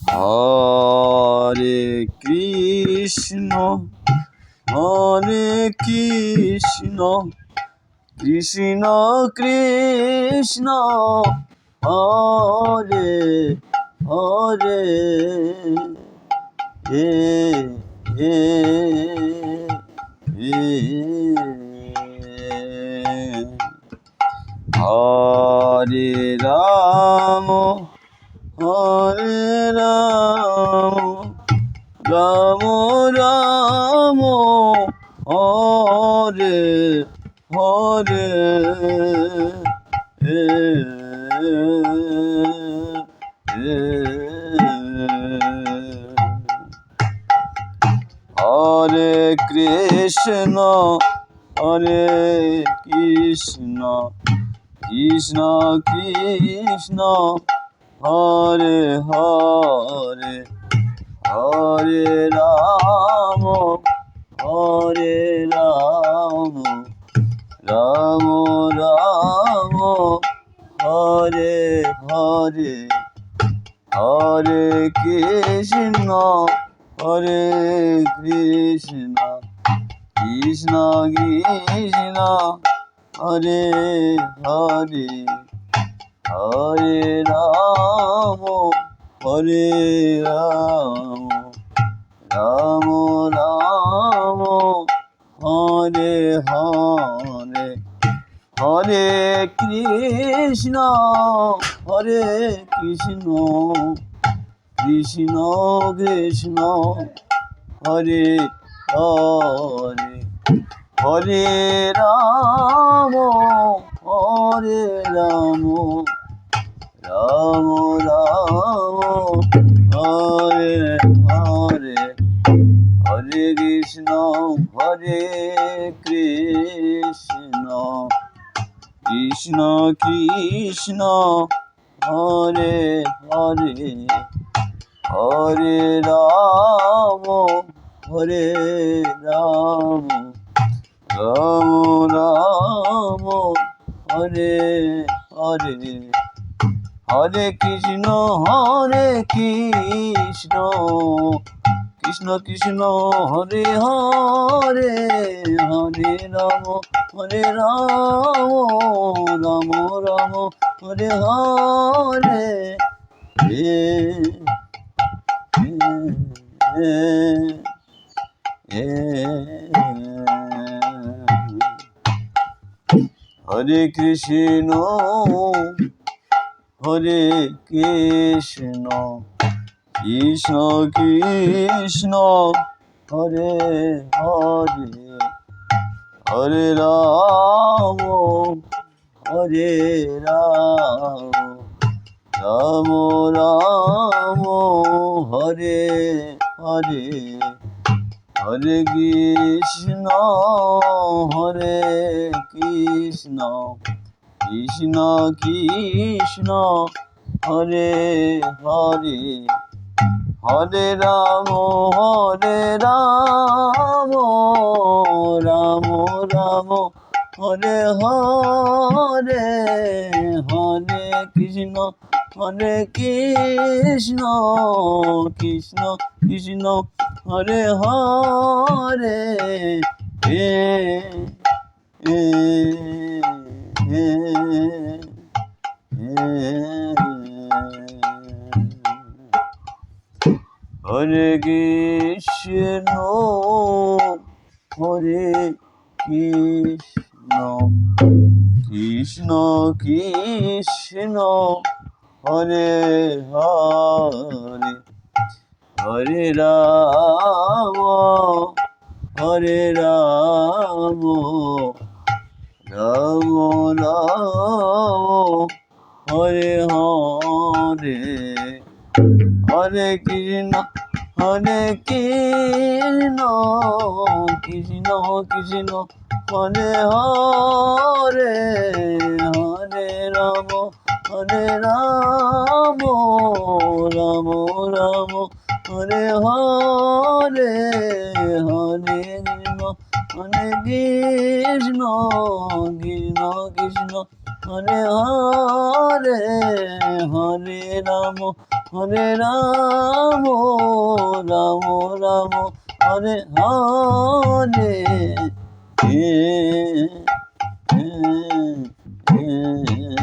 হরে Krishna হরে Krishna Krishna Krishna Hare Hare হে হে হে হরে Ram হরে Ram Ram Ram Hare Hare হে হে হরে Krishna হরে Krishna Krishna Krishna Hare Hare Hare Ram হরে Ram Ram Ram Hare Hare Hare Krishna হরে Krishna Krishna Krishna Hare Hare Hare Ram হরে Ram Ram Ram Hare Hare Hare Krishna হরে Krishna Krishna Krishna Hare Hare Hare Ram হরে Ram Ram Ram Hare Hare Hare Krishna হরে Krishna Krishna Krishna Hare Hare Hare Ram হরে Ram Ram Ram Hare Hare Hare Krishna Krishna Krishna Hare Hare Hare Ram Ram Ram Hare Hare হে হে হে হরে Krishna হরে Krishna Krishna Krishna Hare Hare Hare Ram হরে Ram Ram Ram Hare Hare Hare Krishna হরে Krishna Krishna Krishna Hare Hare Hare Ram Ram Ram Hare Hare Hare Krishna Krishna Krishna Hare Hare হে হে হে হরে Krishna হরে Krishna Krishna Krishna Hare Hare Hare Ram হরে Ram Ram Ram Hare Hare Hare Krishna Krishna Krishna Krishna Hare Hare Hare Ram Ram Ram Hare Hare Hare Krishna Krishna Krishna Hare Hare Hare Ram Ram Ram Hare Hare হে হে হে